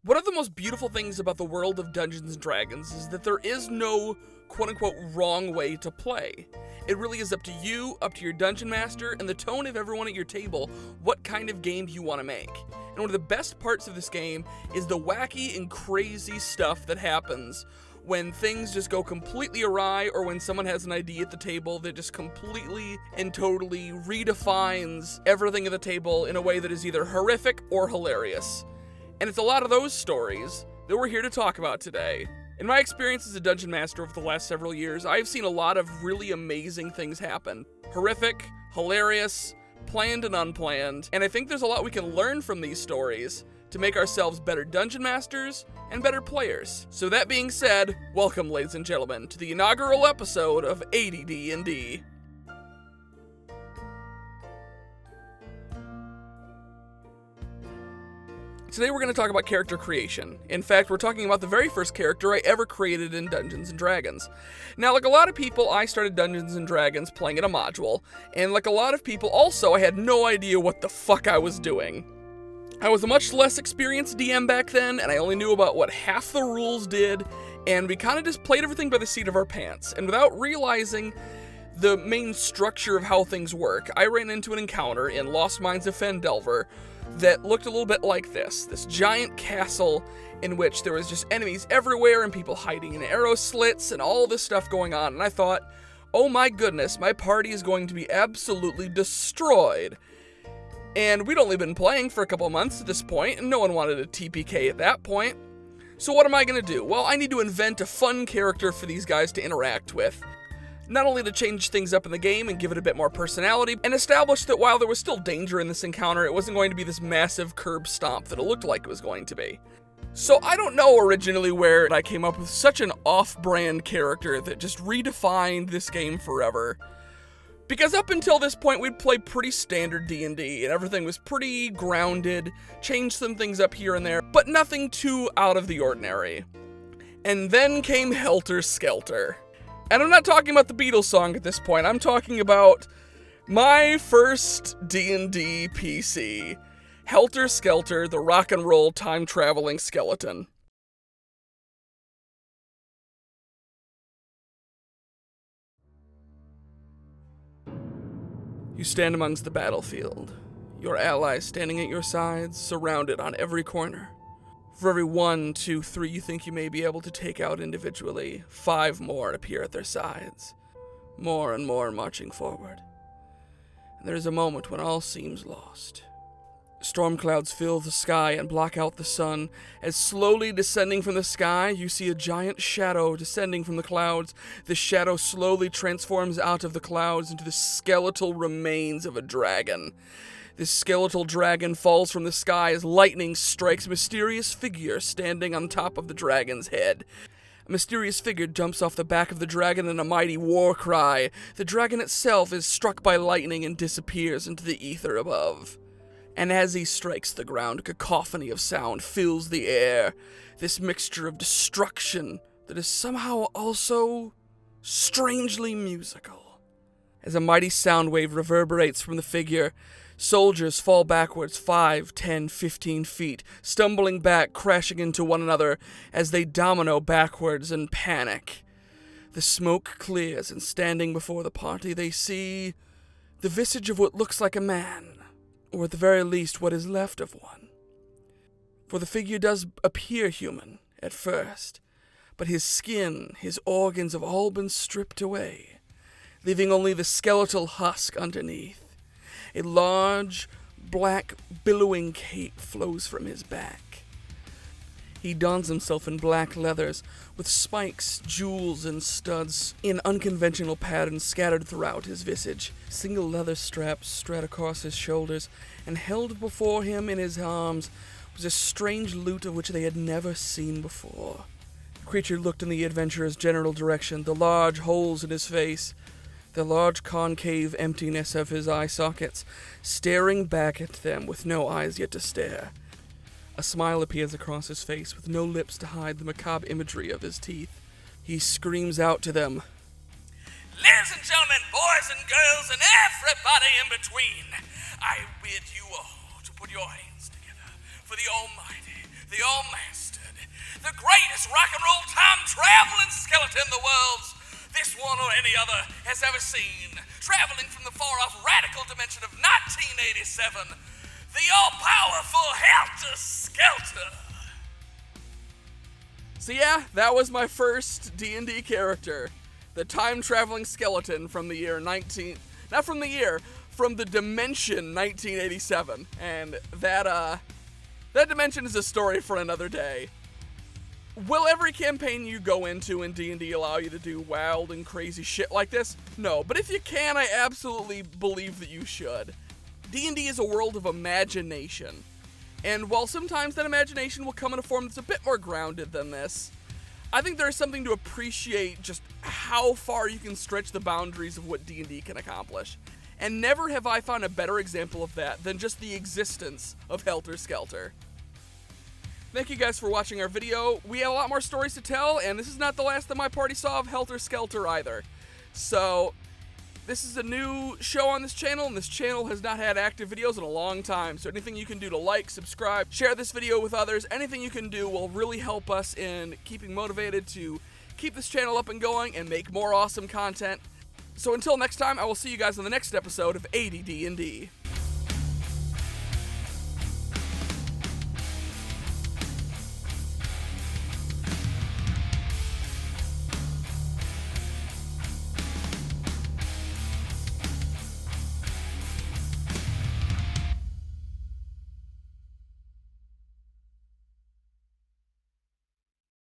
One of the most beautiful things about the world of Dungeons & Dragons is that there is no quote-unquote wrong way to play. It really is up to you, up to your dungeon master, and the tone of everyone at your table, what kind of game you want to make. And one of the best parts of this game is the wacky and crazy stuff that happens when things just go completely awry, or when someone has an idea at the table that just completely and totally redefines everything at the table in a way that is either horrific or hilarious. And it's a lot of those stories that we're here to talk about today. In my experience as a dungeon master over the last several years, I've seen a lot of really amazing things happen. Horrific, hilarious, planned and unplanned, and I think there's a lot we can learn from these stories to make ourselves better dungeon masters and better players. So that being said, welcome, ladies and gentlemen, to the inaugural episode of ADD&D. Today we're going to talk about character creation. In fact, we're talking about the very first character I ever created in Dungeons & Dragons. Now, like a lot of people, I started Dungeons & Dragons playing in a module, and like a lot of people also, I had no idea what the fuck I was doing. I was a much less experienced DM back then, and I only knew about what half the rules did, and we kind of just played everything by the seat of our pants, and without realizing the main structure of how things work, I ran into an encounter in Lost Mines of Phandelver that looked a little bit like this giant castle in which there was just enemies everywhere and people hiding in arrow slits and all this stuff going on, and I thought, oh my goodness, my party is going to be absolutely destroyed. And we'd only been playing for a couple months at this point, and no one wanted a TPK at that point. So what am I going to do? Well, I need to invent a fun character for these guys to interact with. Not only to change things up in the game and give it a bit more personality, and establish that while there was still danger in this encounter, it wasn't going to be this massive curb stomp that it looked like it was going to be. So I don't know originally where I came up with such an off-brand character that just redefined this game forever. Because up until this point, we'd played pretty standard D&D, and everything was pretty grounded, changed some things up here and there, but nothing too out of the ordinary. And then came Helter Skelter. And I'm not talking about the Beatles song at this point, I'm talking about my first D&D PC, Helter Skelter, the rock and roll time-traveling skeleton. You stand amongst the battlefield, your allies standing at your sides, surrounded on every corner. For every 1, 2, 3 you think you may be able to take out individually, 5 more appear at their sides, more and more marching forward. And there is a moment when all seems lost. Storm clouds fill the sky and block out the sun. As slowly descending from the sky, you see a giant shadow descending from the clouds. The shadow slowly transforms out of the clouds into the skeletal remains of a dragon. This skeletal dragon falls from the sky as lightning strikes a mysterious figure standing on top of the dragon's head. A mysterious figure jumps off the back of the dragon in a mighty war cry. The dragon itself is struck by lightning and disappears into the ether above. And as he strikes the ground, a cacophony of sound fills the air. This mixture of destruction that is somehow also strangely musical. As a mighty sound wave reverberates from the figure, soldiers fall backwards 5, 10, 15 feet, stumbling back, crashing into one another as they domino backwards in panic. The smoke clears, and standing before the party, they see the visage of what looks like a man, or at the very least what is left of one. For the figure does appear human at first, but his skin, his organs have all been stripped away, leaving only the skeletal husk underneath. A large, black, billowing cape flows from his back. He dons himself in black leathers, with spikes, jewels, and studs in unconventional patterns scattered throughout his visage. Single leather straps straight across his shoulders, and held before him in his arms was a strange loot of which they had never seen before. The creature looked in the adventurer's general direction, the large holes in his face, the large concave emptiness of his eye sockets, staring back at them with no eyes yet to stare. A smile appears across his face, with no lips to hide the macabre imagery of his teeth. He screams out to them, "Ladies and gentlemen, boys and girls, and everybody in between, I bid you all to put your hands together for the Almighty, the All-Master, fastest rock and roll time-traveling skeleton the world's this one or any other has ever seen, traveling from the far-off radical dimension of 1987, the all-powerful Helter Skelter. So yeah, that was my first D&D character, the time-traveling skeleton from the year from the dimension 1987, and that dimension is a story for another day. Will every campaign you go into in D&D allow you to do wild and crazy shit like this? No, but if you can, I absolutely believe that you should. D&D is a world of imagination, and while sometimes that imagination will come in a form that's a bit more grounded than this, I think there is something to appreciate just how far you can stretch the boundaries of what D&D can accomplish. And never have I found a better example of that than just the existence of Helter Skelter. Thank you guys for watching our video. We have a lot more stories to tell, and this is not the last that my party saw of Helter Skelter either. So, this is a new show on this channel, and this channel has not had active videos in a long time. So anything you can do to like, subscribe, share this video with others, anything you can do will really help us in keeping motivated to keep this channel up and going and make more awesome content. So until next time, I will see you guys on the next episode of ADD&D.